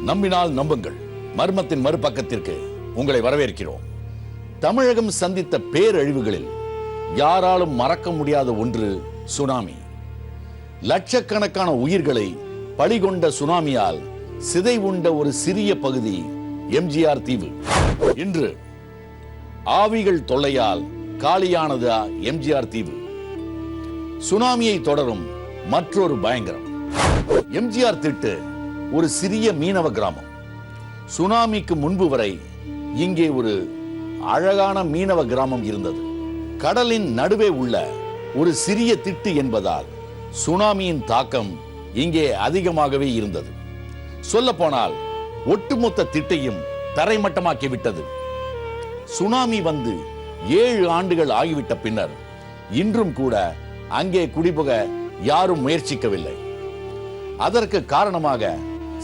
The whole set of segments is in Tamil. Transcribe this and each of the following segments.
நம்பினால் நம்புங்கள் மர்மத்தின் மறுபக்கத்திற்கு உங்களை வரவேற்கிறோம். தமிழகம் சந்தித்த பேரழிவுகளில் யாராலும் மறக்க முடியாத ஒன்று சுனாமி. லட்சக்கணக்கான உயிர்களை பலிகொண்ட சுனாமியால் சிதை உண்ட ஒரு சிறிய பகுதி எம்ஜிஆர் தீவு. இன்று ஆவிகள் தொல்லையால் காலியானது எம்ஜிஆர் தீவு. சுனாமியை தொடரும் மற்றொரு பயங்கரம். எம்ஜிஆர் திட்டு ஒரு சிறிய மீனவ கிராமம். சுனாமிக்கு முன்பு வரை இங்கே ஒரு அழகான மீனவ கிராமம் இருந்தது. கடலின் நடுவே உள்ள ஒரு சிறிய திட்டு என்பதால் சுனாமியின் தாக்கம் இங்கே அதிகமாகவே இருந்தது. சொல்ல போனால் ஒட்டுமொத்த திட்டையும் தரைமட்டமாக்கிவிட்டது. சுனாமி வந்து 7 ஆண்டுகள் ஆகிவிட்ட பின்னர் இன்றும் கூட அங்கே குடிபுக யாரும் முயற்சிக்கவில்லை. அதற்கு காரணமாக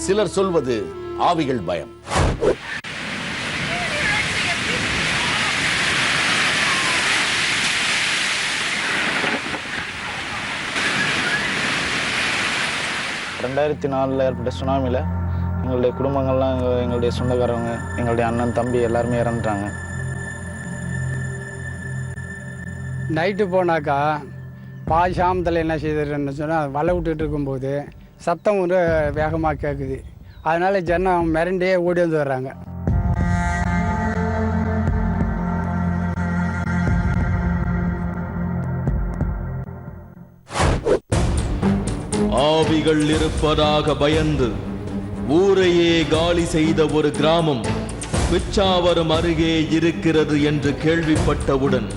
சிலர் சொல்வது ஆவிகள் பயம். ரெண்டாயிரத்தி 4 ஏற்பட்ட சுனாமியில் எங்களுடைய குடும்பங்கள்லாம் எங்களுடைய சொந்தக்காரவங்க, எங்களுடைய அண்ணன் தம்பி எல்லாருமே இறந்துட்டாங்க. நைட்டு போனாக்கா பாதி சாமத்தில் என்ன செய்துன்னு சொன்னால் வலை விட்டுட்டு இருக்கும்போது சத்தம் ஒரு வேகமாக கேட்குது. அதனால ஜனம் மிரண்டே ஓடி வந்து வர்றாங்க. ஆவிகள் இருப்பதாக பயந்து ஊரையே காலி செய்த ஒரு கிராமம் பிச்சாவரம் அருகே இருக்கிறது என்று கேள்விப்பட்டவுடன்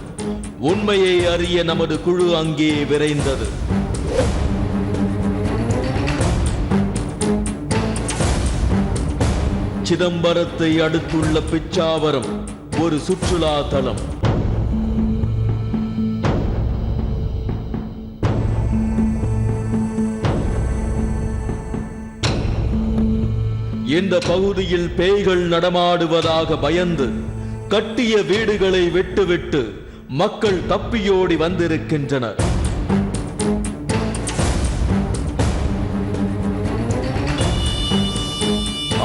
உண்மையை அறிய நமது குழு அங்கே விரைந்தது. சிதம்பரத்தை அடுத்துள்ள பிச்சாவரம் ஒரு சுற்றுலா தலம். இந்த பகுதியில் பேய்கள் நடமாடுவதாக பயந்து கட்டிய வீடுகளை விட்டுவிட்டு மக்கள் தப்பியோடி வந்திருக்கின்றனர்.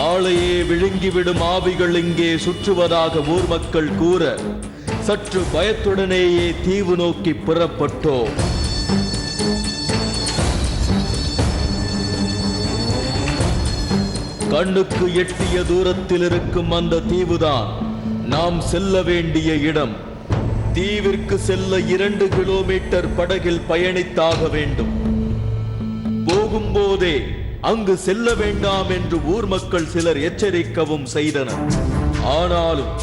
ஆளையே விழுங்கிவிடும் ஆவிகள் இங்கே சுற்றுவதாக ஊர் மக்கள் கூற சற்று பயத்துடனேயே தீவு நோக்கி புறப்பட்டோம். கண்ணுக்கு எட்டிய தூரத்தில் இருக்கும் அந்த தீவுதான் நாம் செல்ல வேண்டிய இடம். தீவிற்கு செல்ல 2 கிலோமீட்டர் படகில் பயணித்தாக வேண்டும். போகும்போதே அங்கு செல்ல வேண்டாம் என்று ஊர் மக்கள் சிலர் எச்சரிக்கவும் செய்தனர். ஆனாலும்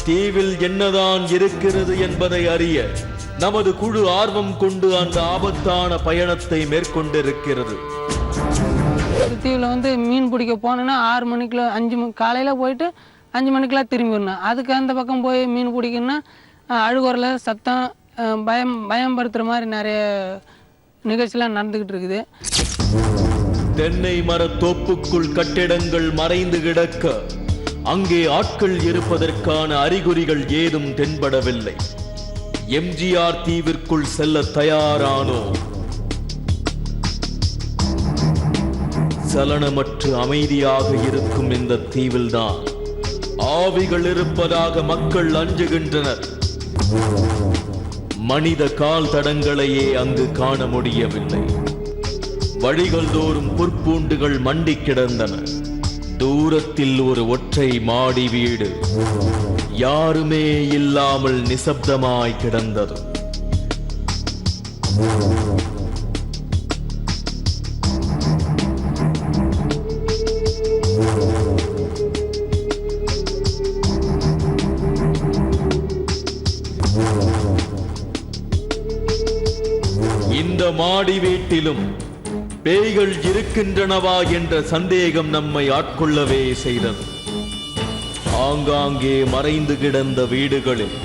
தீவில் என்னதான் இருக்கிறது என்பதை அறிய நமது குழு ஆர்வம் கொண்டு அந்த ஆபத்தான பயணத்தை மேற்கொண்டிருக்கிறது. தீவில் வந்து மீன் பிடிக்க போனோன்னா 6 மணிக்குள்ள 5 காலையில் போயிட்டு 5 மணிக்கெல்லாம் திரும்பி வரணும். அதுக்கு அந்த பக்கம் போய் மீன் பிடிக்கணும்னா அழுகுறல சத்தம் பயம்படுத்துகிற மாதிரி நிறைய நிகழ்ச்சிலாம் நடந்துக்கிட்டு இருக்குது. தென்னை மர தோப்புக்குள் கட்டிடங்கள் மறைந்து கிடக்க அங்கே ஆட்கள் இருப்பதற்கான அறிகுறிகள் ஏதும் தென்படவில்லை. எம்ஜிஆர் தீவிற்குள் செல்ல தயாரானோ. சலனமற்று அமைதியாக இருக்கும் இந்த தீவில்தான் ஆவிகள் இருப்பதாக மக்கள் அஞ்சுகின்றனர். மனித கால் தடங்களையே அங்கு காண முடியவில்லை. வழிகள் தோறும் புற்பூண்டுகள் மண்டி கிடந்தன. தூரத்தில் ஒரு ஒற்றை மாடி வீடு யாருமே இல்லாமல் நிசப்தமாய் கிடந்தது. இந்த மாடி வீட்டிலும் பேய்கள் இருக்கின்றனவா என்ற சந்தேகம் நம்மை ஆட்கொள்ளவே செய்தது. ஆங்காங்கே மறைந்து கிடந்த வீடுகளில்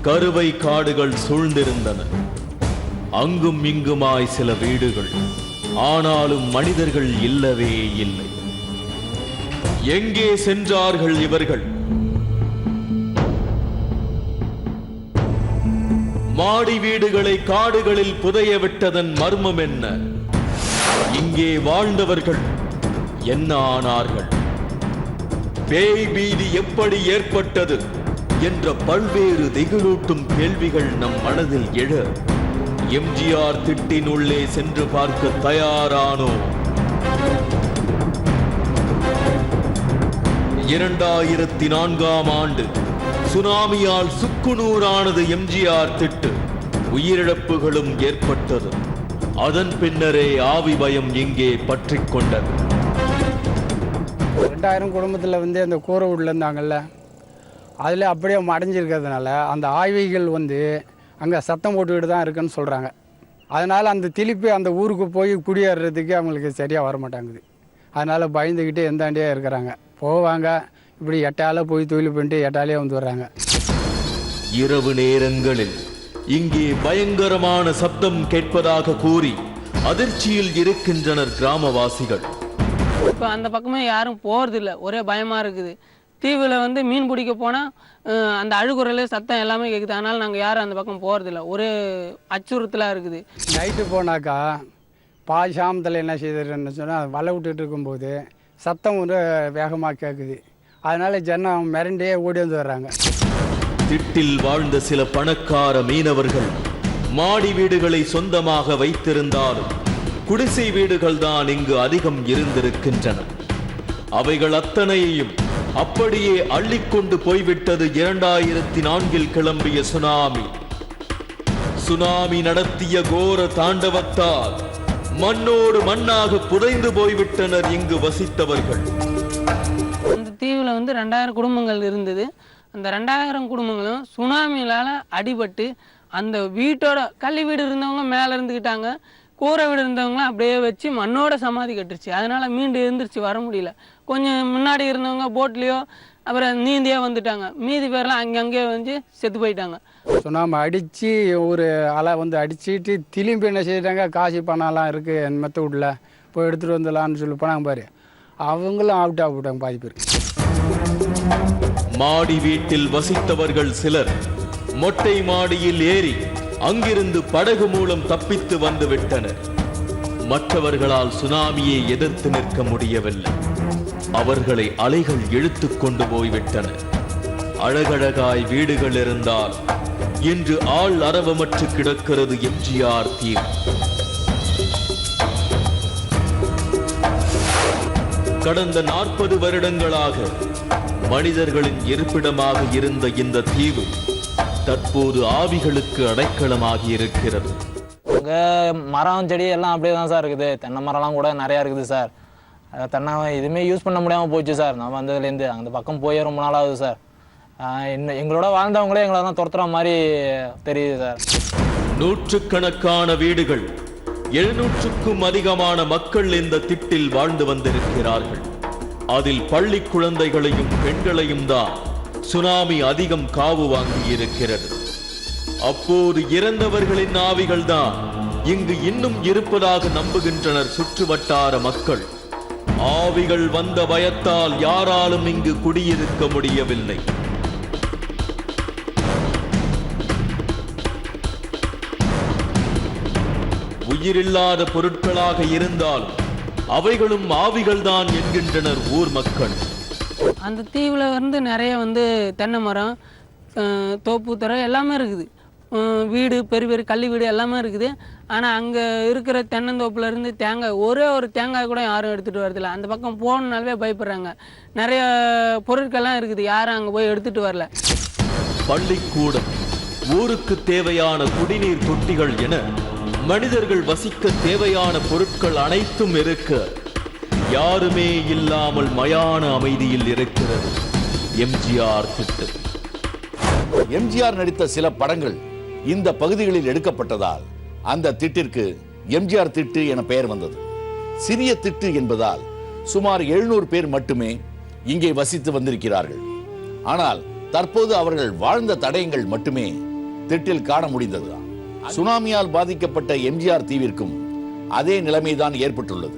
கருவை காடுகள் சூழ்ந்திருந்தன. அங்கும் இங்குமாய் சில வீடுகள், ஆனாலும் மனிதர்கள் இல்லவே இல்லை. எங்கே சென்றார்கள் இவர்கள்? மாடி வீடுகளை காடுகளில் புதைய விட்டதன் மர்மம் என்ன? இங்கே வாழ்ந்தவர்கள் என்ன ஆனார்கள்? பேய் பீதி எப்படி ஏற்பட்டது என்ற பல்வேறு திகிலூட்டும் கேள்விகள் நம் மனதில் எழ எம்ஜிஆர் திட்டின் உள்ளே சென்று பார்க்க தயாரானோ? 2004ஆம் ஆண்டு சுனாமியால் சுக்குநூறானது எம்ஜிஆர் திட்டு. உயிரிழப்புகளும் ஏற்பட்டது. அதன் பின்னரே ஆவி பயம் இங்கே பற்றிக் கொண்டது. 2000 குடும்பத்தில் வந்து அந்த கூரை வீட்டில் இருந்தாங்கல்ல, அதில் அப்படியே மடைஞ்சிருக்கிறதுனால அந்த ஆய்விகள் வந்து அங்கே சத்தம் போட்டுக்கிட்டு தான் இருக்குன்னு சொல்கிறாங்க. அதனால் அந்த திருப்பி அந்த ஊருக்கு போய் குடியேறதுக்கு அவங்களுக்கு சரியாக வர மாட்டாங்குது. அதனால் பயந்துக்கிட்டு எந்தாண்டியே இருக்கிறாங்க. போவாங்க, இப்படி எட்டால போய் தொழில் பண்ணிட்டு எட்டாலே வந்து வர்றாங்க. இரவு நேரங்களில் இங்கே பயங்கரமான சப்தம் கேட்பதாக கூறி அதிர்ச்சியில் இருக்கின்றனர் கிராமவாசிகள். இப்போ அந்த பக்கமே யாரும் போகிறதில்ல, ஒரே பயமாக இருக்குது. தீவில் வந்து மீன் பிடிக்க போனால் அந்த அழுகுறையில சத்தம் எல்லாமே கேட்குது. அதனால் நாங்கள் யாரும் அந்த பக்கம் போகிறதில்ல, ஒரே அச்சுறுத்தலாக இருக்குது. நைட்டு போனாக்கா சாமத்தில் என்ன செய்துன்னு சொன்னால் வலை விட்டுட்டு இருக்கும்போது சத்தம் வந்து வேகமாக கேட்குது. அதனால் ஜனம் மிரண்டே ஓடி வந்து வர்றாங்க. திட்டில் வாழ்ந்த சில பணக்கார மீனவர்கள் மாடி வீடுகளை சொந்தமாக வைத்திருந்தாலும் குடிசை வீடுகள் தான் இங்கு அதிகம் இருந்திருக்கின்றன. அவைகள் அத்தனையையும் அப்படியே அள்ளிக்கொண்டு போய்விட்டது 2004இல் கிளம்பிய சுனாமி. சுனாமி நடத்திய கோர தாண்டவத்தால் மண்ணோடு மண்ணாக புதைந்து போய்விட்டனர் இங்கு வசித்தவர்கள். அந்த தீவில் வந்து 2000 குடும்பங்கள் இருந்தது. அந்த 2000 குடும்பங்களும் சுனாமியால் அடிபட்டு அந்த வீட்டோட கள்ளி வீடு இருந்தவங்க மேலே இருந்துக்கிட்டாங்க, கூரை வீடு இருந்தவங்களாம் அப்படியே வச்சு மண்ணோட சமாதி கட்டுருச்சு. அதனால் மீண்டு எழுந்திரிச்சு வர முடியல. கொஞ்சம் முன்னாடி இருந்தவங்க போட்லேயோ அப்புறம் நீந்தியே வந்துட்டாங்க. மீதி பேர்லாம் அங்கங்கே வந்து செத்து போயிட்டாங்க. சுனாமி அடித்து ஒரு அலை வந்து அடிச்சுட்டு திரும்பி என்ன செய்தாங்க, காசு பணம்லாம் இருக்குது மெத்த வீட்டில் போய் எடுத்துகிட்டு வந்துடலான்னு சொல்லி போனாங்க பாரு, அவங்களும் அவுட் ஆக போட்டாங்க பாதி பேர். மாடி வீட்டில் வசித்தவர்கள் சிலர் மொட்டை மாடியில் ஏறி அங்கிருந்து படகு மூலம் தப்பித்து வந்து விட்டனர். மற்றவர்களால் சுனாமியை எதிர்த்து நிற்க முடியவில்லை. அவர்களை அலைகள் இழுத்துக் கொண்டு போய்விட்டன. அழகழகாய் வீடுகள் இருந்தால் இன்று ஆள் அரவமற்று கிடக்கிறது எம்ஜிஆர் தீவு. கடந்த 40 வருடங்களாக மனிதர்களின் இருப்பிடமாக இருந்த இந்த தீவு தற்போது ஆவிகளுக்கு அடைக்கலமாகி இருக்கிறது. அங்கே மரம் செடி எல்லாம் அப்படியே தான் சார் இருக்குது. தென்னை மரம்லாம் கூட நிறையா இருக்குது சார். தென்னை எதுவுமே யூஸ் பண்ண முடியாமல் போச்சு சார். நம்ம வந்ததுலேருந்து அந்த பக்கம் போய் ரொம்ப நாள் ஆகுது சார். எங்களோட வாழ்ந்தவங்களே எங்களை தான் துரத்துற மாதிரி தெரியுது சார். நூற்றுக்கணக்கான வீடுகள், 700க்கும் அதிகமான மக்கள் இந்த திட்டில் வாழ்ந்து வந்திருக்கிறார்கள். அதில் பள்ளி குழந்தைகளையும் பெண்களையும் தான் சுனாமி அதிகம் காவு வாங்கி இருக்கிறது. அப்போது இறந்தவர்களின் ஆவிகள் தான் இங்கு இன்னும் இருப்பதாக நம்புகின்றனர் சுற்று வட்டார மக்கள். ஆவிகள் வந்த பயத்தால் யாராலும் இங்கு குடியிருக்க முடியவில்லை. உயிரில்லாத பொருட்களாக இருந்தாலும் அவைகளும் ஆவிகள் தான் என்கின்றனர் ஊர் மக்கள். அந்த தீவில் வந்து நிறைய வந்து தென்னை மரம், தோப்பு துறை எல்லாமே இருக்குது. வீடு, பெரிய பெரிய கள்ளி வீடு எல்லாமே இருக்குது. ஆனால் அங்கே இருக்கிற தென்னந்தோப்புல இருந்து தேங்காய், ஒரே ஒரு தேங்காய் கூட யாரும் எடுத்துகிட்டு வரதில்ல. அந்த பக்கம் போகணுன்னாலே பயப்படுறாங்க. நிறைய பொருட்கள்லாம் இருக்குது, யாரும் அங்கே போய் எடுத்துகிட்டு வரல. பள்ளிக்கூடம், ஊருக்கு தேவையான குடிநீர் தொட்டிகள் என மனிதர்கள் வசிக்க தேவையான பொருட்கள் அனைத்தும் இருக்க யாருமே இல்லாமல் மயான அமைதியில் இருக்கிறது எம்ஜிஆர் திட்டு. எம்ஜிஆர் நடித்த சில படங்கள் இந்த பகுதிகளில் எடுக்கப்பட்டதால் அந்த திட்டிற்கு எம்ஜிஆர் திட்டு என பெயர் வந்தது. சிறிய திட்டு என்பதால் சுமார் 700 பேர் மட்டுமே இங்கே வசித்து வந்திருக்கிறார்கள். ஆனால் தற்போது அவர்கள் வாழ்ந்த தடயங்கள் மட்டுமே திட்டில் காண முடிந்தது. சுனாமியால் பாதிக்கப்பட்ட எம்ஜிஆர் தீவிற்கும் அதே நிலைமைதான் ஏற்பட்டுள்ளது.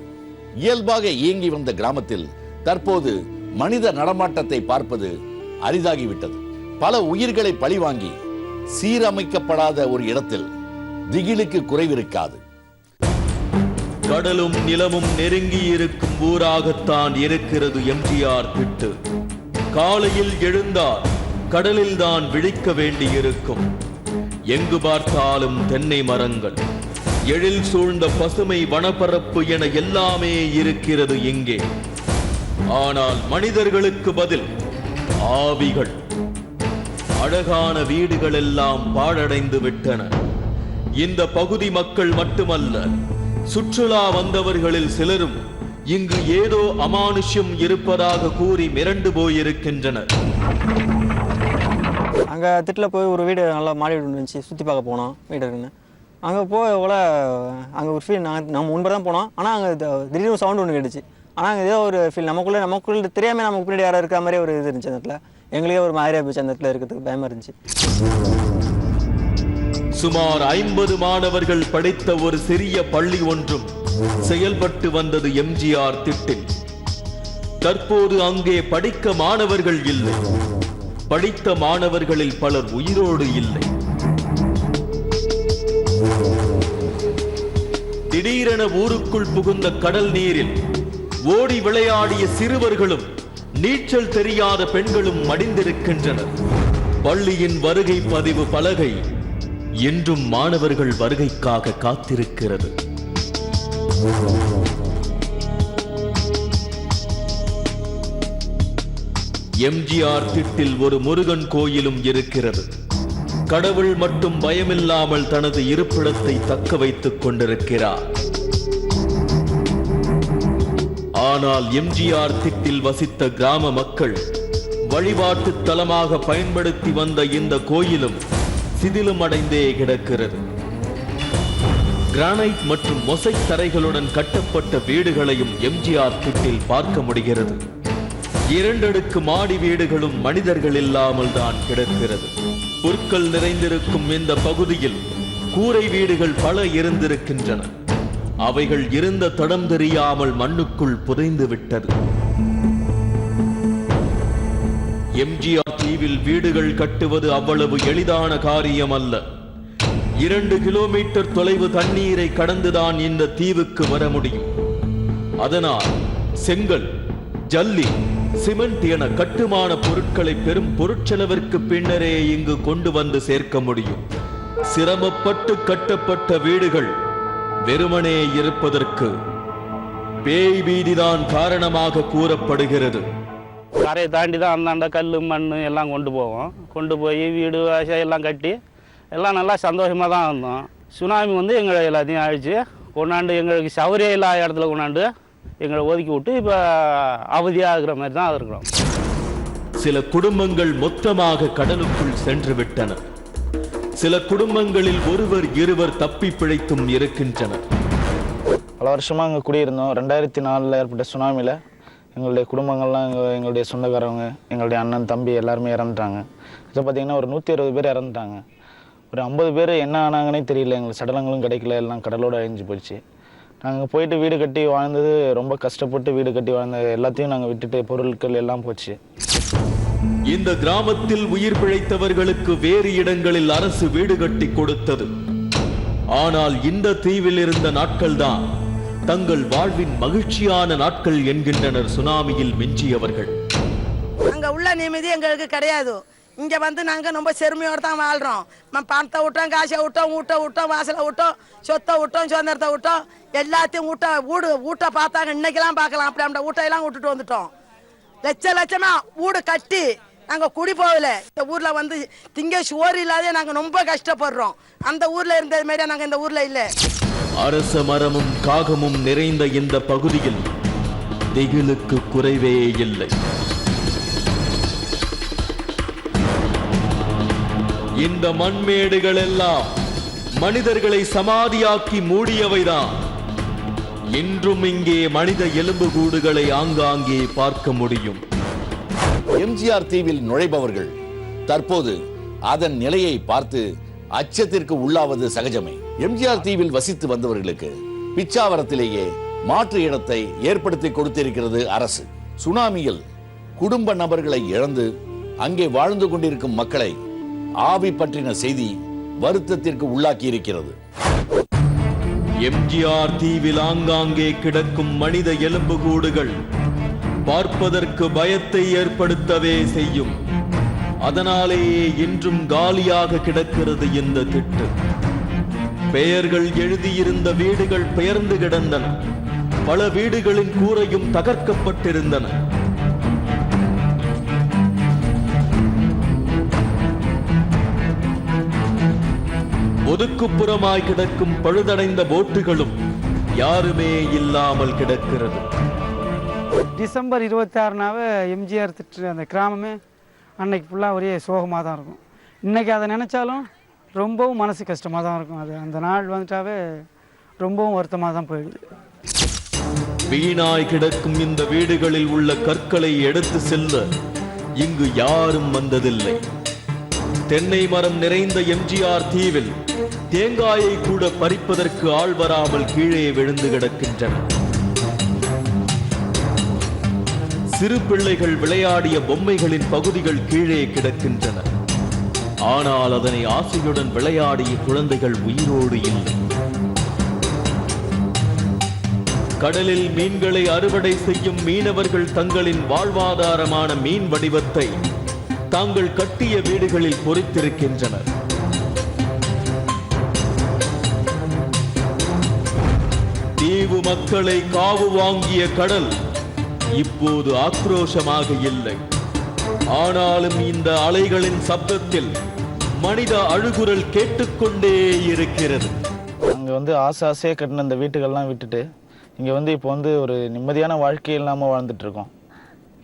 இயல்பாக இயங்கி வந்த கிராமத்தில் தற்போது மனித நடமாட்டத்தை பார்ப்பது அரிதாகிவிட்டது. பல உயிர்களை பழிவாங்கி சீரமைக்கப்படாத ஒரு இடத்தில் திகிலுக்கு குறைவிருக்காது. கடலும் நிலமும் நெருங்கி இருக்கும் ஊராகத்தான் இருக்கிறது எம்ஜிஆர் திட்டு. காலையில் எழுந்தால் கடலில் தான் விழிக்க வேண்டியிருக்கும். எங்கு பார்த்தாலும் தென்னை மரங்கள், எழில் சூழ்ந்த பசுமை வனப்பரப்பு என எல்லாமே இருக்கிறது இங்கே. ஆனால் மனிதர்களுக்கு பதில் ஆவிகள். அழகான வீடுகள் எல்லாம் பாழடைந்து விட்டன. இந்த பகுதி மக்கள் மட்டுமல்ல, சுற்றுலா வந்தவர்களில் சிலரும் இங்கு ஏதோ அமானுஷ்யம் இருப்பதாக கூறி மிரண்டு போயிருக்கின்றனர். அங்கே திட்டில் போய் ஒரு வீடு நல்லா மாடி வீடு இருந்துச்சு, சுற்றி பார்க்க போனோம் வீடு இருக்குன்னு. அங்கே போய் எவ்வளோ அங்கே ஒரு ஃபீல், நம்ம முன்பு தான் போனோம். ஆனால் அங்கே திடீர்னு சவுண்டு ஒன்று கேட்டுச்சு. ஆனால் அங்கே ஏதோ ஒரு ஃபீல் நமக்குள்ளே தெரியாமல் நமக்கு பின்னாடி யாராவது இருக்கிற மாதிரி ஒரு இது இருந்துச்சு. அந்த இடத்துல எங்களுக்கே ஒரு மாதிரியாக போச்சு. அந்த இடத்துல இருக்கிறதுக்கு பயமாக இருந்துச்சு. சுமார் 50 மாணவர்கள் படித்த ஒரு சிறிய பள்ளி ஒன்றும் செயல்பட்டு வந்தது எம்ஜிஆர் திட்டில். தற்போது அங்கே படிக்க மாணவர்கள் இல்லை. படித்த மாணவர்களில் பலர் உயிரோடு இல்லை. திடீரென ஊருக்குள் புகுந்த கடல் நீரில் ஓடி விளையாடிய சிறுவர்களும் நீச்சல் தெரியாத பெண்களும் மடிந்திருக்கின்றனர். பள்ளியின் வருகை பதிவு பலகை இன்றும் மாணவர்கள் வருகைக்காக காத்திருக்கிறது. எம்ஜிஆர் திட்டில் ஒரு முருகன் கோயிலும் இருக்கிறது. கடவுள் மட்டும் பயமில்லாமல் தனது இருப்பிடத்தை தக்க வைத்துக் கொண்டிருக்கிறார். ஆனால் எம்ஜிஆர் திட்டில் வசித்த கிராம மக்கள் வழிபாட்டு தலமாக பயன்படுத்தி வந்த இந்த கோயிலும் சிதிலமடைந்தே கிடக்கிறது. கிரானைட் மற்றும் மொசைக் தரைகளுடன் கட்டப்பட்ட வீடுகளையும் எம்ஜிஆர் திட்டில் பார்க்க முடிகிறது. 2 அடுக்கு மாடி வீடுகளும் மனிதர்கள் இல்லாமல் தான் கிடக்கிறது. புற்கள் நிறைந்திருக்கும் இந்த பகுதியில் கூரை வீடுகள் பல இருந்திருக்கின்றன. அவைகள் இருந்த தடம் தெரியாமல் மண்ணுக்குள் புதைந்து விட்டது. எம்ஜிஆர் தீவில் வீடுகள் கட்டுவது அவ்வளவு எளிதான காரியம் அல்ல. 2 கிலோமீட்டர் தொலைவு தண்ணீரை கடந்துதான் இந்த தீவுக்கு வர முடியும். அதனால் செங்கல், ஜல்லி, சிமெண்ட் என கட்டுமான பொருட்களை பெரும் பொருட்செலவிற்கு பின்னரே இங்கு கொண்டு வந்து சேர்க்க முடியும். சிரமப்பட்டு கட்டப்பட்ட வீடுகள் வெறுமனே இருப்பதற்கு பேய் பீதிதான் காரணமாக கூறப்படுகிறது. கரையை தாண்டி தான் அந்தாண்ட கல் மண் எல்லாம் கொண்டு போவோம். கொண்டு போய் வீடு வாசல் எல்லாம் கட்டி எல்லாம் நல்லா சந்தோஷமாக தான் இருந்தோம். சுனாமி வந்து எங்களை எல்லாத்தையும் அழிச்சு கொண்டாண்டு எங்களுக்கு சௌகரியம் இல்லாத இடத்துல கொண்டாண்டு எங்களை ஒதுக்கி விட்டு இப்போ அவதியாகிற மாதிரி தான் இருக்கிறோம். சில குடும்பங்கள் மொத்தமாக கடலுக்குள் சென்று விட்டனர். சில குடும்பங்களில் ஒருவர் இருவர் தப்பி பிழைத்தும் இருக்கின்றனர். பல வருஷமாக அங்கே குடியிருந்தோம். 2004 ஏற்பட்ட சுனாமியில் எங்களுடைய குடும்பங்கள்லாம் எங்களுடைய சொந்தக்காரவங்க, எங்களுடைய அண்ணன் தம்பி எல்லாருமே இறந்துட்டாங்க. இதை பார்த்திங்கன்னா ஒரு 160 பேர் இறந்துட்டாங்க. ஒரு 50 பேர் என்ன ஆனாங்கன்னே தெரியல. எங்களுக்கு சடலங்களும் கிடைக்கல, எல்லாம் கடலோடு அழிஞ்சு போயிடுச்சு. நாங்கள் போயிட்டு வீடு கட்டி வாழ்ந்தது, ரொம்ப கஷ்டப்பட்டு வீடு கட்டி வாழ்ந்த எல்லாத்தையும் நாங்கள் விட்டுட்டு பொருட்கள் எல்லாம் போச்சு. இந்த கிராமத்தில் உயிர் பிழைத்தவர்களுக்கு வேறு இடங்களில் அரசு வீடு கட்டி கொடுத்தது. ஆனால் இந்த தீவில் இருந்த நாட்கள் தான் தங்கள் வாழ்வின் மகிழ்ச்சியான நாட்கள் என்கின்றனர் சுனாமியில் மிஞ்சியவர்கள். அங்க உள்ள நிம்மதி எங்களுக்கு கிடையாது. இங்க வந்து நாங்க ரொம்ப செருமையோடு தான் வாழ்றோம். பணத்தை விட்டோம், காசை விட்டோம், ஊட்ட விட்டோம், வாசலை விட்டோம், சொத்தை விட்டோம், சுதந்திரத்தை விட்டோம், எல்லாத்தையும் வீட்டை பார்த்தாங்க. இன்னைக்கெல்லாம் பார்க்கலாம். அப்படி அந்த வீட்டையெல்லாம் விட்டுட்டு வந்துட்டோம். லட்சமா வீடு கட்டி நாங்க குடி போகல. இந்த ஊர்ல வந்து திங்க சோறு இல்லாத நாங்க ரொம்ப கஷ்டப்படுறோம். அந்த ஊர்ல இருந்தது மாதிரியா நாங்க இந்த ஊர்ல இல்ல. அரச மரமும் காகமும் நிறைந்த இந்த பகுதியில் திகிலுக்கு குறைவே இல்லை. இந்த மண்மேடுகள் எல்லாம் மனிதர்களை சமாதியாக்கி மூடியவைதான். இன்றும் இங்கே மனித எலும்புக்கூடுகளை ஆங்காங்கே பார்க்க முடியும். எம்ஜிஆர் தீவில் நுழைபவர்கள் தற்போது அதன் நிலையை பார்த்து அச்சத்திற்கு உள்ளாவது சகஜமே. எம்ஜிஆர் தீவில் வசித்து வந்தவர்களுக்கு பிச்சாவரத்திலேயே மாற்று இடத்தை ஏற்படுத்தி கொடுத்திருக்கிறது அரசு. சுனாமியில் குடும்ப நபர்களை இழந்து அங்கே வாழ்ந்து கொண்டிருக்கும் மக்களை ஆவி பற்றின செய்தி வருத்தத்திற்கு உள்ளாக்கி இருக்கிறது. எம்ஜிஆர் தீவில் ஆங்காங்கே கிடக்கும் மனித எலும்புக்கூடுகள் பார்ப்பதற்கு பயத்தை ஏற்படுத்தவே செய்யும். அதனாலேயே இன்றும் காலியாக கிடக்கிறது இந்த திட்டு. பெயர்கள் எழுதியிருந்த வீடுகள் பெயர்ந்து கிடந்தன. பல வீடுகளின் கூரையும் தகர்க்கப்பட்டிருந்தன. ஒதுக்குப்புறமாய் கிடக்கும் பழுதடைந்த போட்டுகளும் யாருமே இல்லாமல் கிடக்கிறது. டிசம்பர் 26 எம்ஜிஆர் திட்டு அந்த கிராமமே அன்னைக்கு ஃபுல்லாக ஒரே சோகமாக தான் இருக்கும். இன்றைக்கி அதை நினச்சாலும் ரொம்பவும் மனசு கஷ்டமாக தான் இருக்கும். அது அந்த நாள் வந்துட்டாவே ரொம்பவும் வருத்தமாக தான் போயிடுது. வீணாய் கிடக்கும் இந்த வீடுகளில் உள்ள கற்களை எடுத்து செல்ல இங்கு யாரும் வந்ததில்லை. தென்னை மரம் நிறைந்த எம்ஜிஆர் தீவில் தேங்காயை கூட பறிப்பதற்கு ஆள் வராமல் கீழே விழுந்து கிடக்கின்றன. சிறு பிள்ளைகள் விளையாடிய பொம்மைகளின் பகுதிகள் கீழே கிடக்கின்றன. ஆனால் அதனை ஆசையுடன் விளையாடிய குழந்தைகள் உயிரோடு இல்லை. கடலில் மீன்களை அறுவடை செய்யும் மீனவர்கள் தங்களின் வாழ்வாதாரமான மீன் வடிவத்தை தாங்கள் கட்டிய வீடுகளில் பொறித்திருக்கின்றனர். தீவு மக்களை காவு வாங்கிய கடல் இப்போது ஆக்ரோஷமாக இல்லை. ஆனாலும் இந்த அலைகளின் சப்தத்தில் மனித அழுகுரல் கேட்டுக்கொண்டே இருக்கிறது. அங்கே ஆசையாக கட்டின அந்த வீட்டுகள்லாம் விட்டுட்டு இங்கே இப்போ ஒரு நிம்மதியான வாழ்க்கை இல்லாமல் வாழ்ந்துட்டு இருக்கோம்.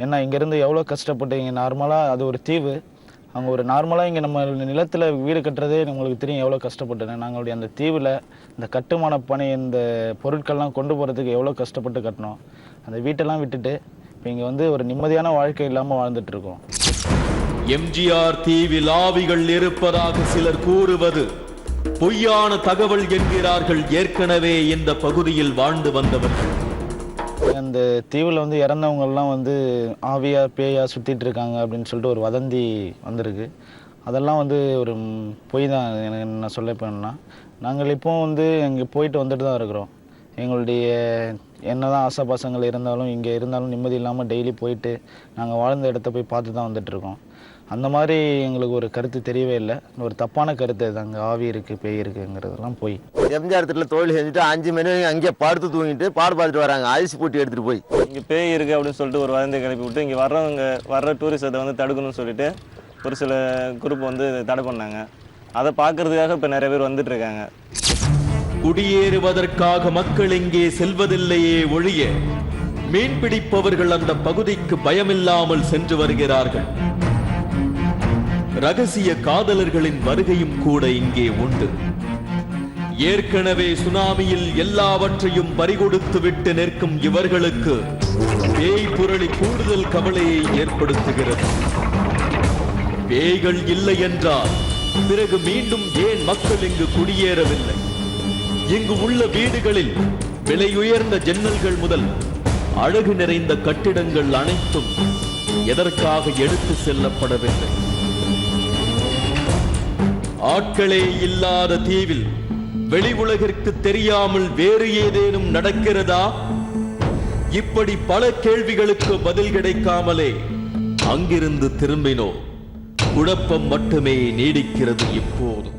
ஏன்னா இங்கேருந்து எவ்வளோ கஷ்டப்பட்டு இங்கே நார்மலாக அது ஒரு தீவு, அங்கே ஒரு நார்மலாக இங்கே நம்ம நிலத்தில் வீடு கட்டுறதே உங்களுக்கு தெரியும் எவ்வளோ கஷ்டப்பட்டேன். நாங்களுடைய அந்த தீவில் இந்த கட்டுமான பணி இந்த பொருட்கள்லாம் கொண்டு போகிறதுக்கு எவ்வளோ கஷ்டப்பட்டு கட்டினோம். அந்த வீட்டெல்லாம் விட்டுட்டு இப்போ இங்கே ஒரு நிம்மதியான வாழ்க்கை இல்லாமல் வாழ்ந்துட்டு இருக்கோம். எம்ஜிஆர் தீவில் ஆவிகள் இருப்பதாக சிலர் கூறுவது பொய்யான தகவல் என்கிறார்கள் ஏற்கனவே இந்த பகுதியில் வாழ்ந்து வந்தவர்கள். அந்த தீவில் இறந்தவங்கெல்லாம் ஆவியா பேயா சுற்றிட்டு இருக்காங்க அப்படின்னு சொல்லிட்டு ஒரு வதந்தி வந்திருக்கு. அதெல்லாம் ஒரு பொய் தான். எனக்கு என்ன சொல்ல போனா நாங்கள் இப்போ இங்கே போயிட்டு வந்துட்டு தான் இருக்கிறோம். எங்களுடைய என்னதான் ஆசாபாசங்கள் இருந்தாலும் இங்கே இருந்தாலும் நிம்மதி இல்லாமல் டெய்லி போயிட்டு நாங்கள் வாழ்ந்த இடத்த போய் பார்த்து தான் வந்துட்டுருக்கோம். அந்த மாதிரி எங்களுக்கு ஒரு கருத்து தெரியவே இல்லை. ஒரு தப்பான கருத்து அது. அங்கே ஆவி இருக்குது பேய் இருக்குங்கிறதெல்லாம் போய் எம்ஜிஆர் திட்டில் தொழில் செஞ்சுட்டு 5 மணி அங்கேயே படுத்து தூங்கிட்டு பாடு பார்த்துட்டு வராங்க. அரிசி போட்டு எடுத்துகிட்டு போய் இங்கே பேய் இருக்குது அப்படின்னு சொல்லிட்டு ஒரு வதந்தி கிளப்பி விட்டு இங்கே வர்ற டூரிஸ்ட்டை தடுக்கணும்னு சொல்லிட்டு ஒரு சில குரூப் தடை பண்ணாங்க. அதை பார்க்கறதுக்காக இப்போ நிறைய பேர் வந்துட்டு இருக்காங்க. குடியேறுவதற்காக மக்கள் இங்கே செல்வதில்லையே ஒழிய மீன்பிடிப்பவர்கள் அந்த பகுதிக்கு பயமில்லாமல் சென்று வருகிறார்கள். ரகசிய காதலர்களின் வருகையும் கூட இங்கே உண்டு. ஏற்கனவே சுனாமியில் எல்லாவற்றையும் பறிகொடுத்து விட்டு நிற்கும் இவர்களுக்கு பேய் புரளி கூடுதல் கவலையை ஏற்படுத்துகிறது. பேய்கள் இல்லை என்றால் பிறகு மீண்டும் ஏன் மக்கள் இங்கு குடியேறவில்லை? இங்கு உள்ள வீடுகளில் விலையுயர்ந்த ஜன்னல்கள் முதல் அழகு நிறைந்த கட்டிடங்கள் அனைத்தும் எதற்காக எடுத்து செல்லப்படவில்லை? ஆட்களே இல்லாத தீவில் வெளி உலகிற்கு தெரியாமல் வேறு ஏதேனும் நடக்கிறதா? இப்படி பல கேள்விகளுக்கு பதில் கிடைக்காமலே அங்கிருந்து திரும்பினோம். குழப்பம் மட்டுமே நீடிக்கிறது இப்போது.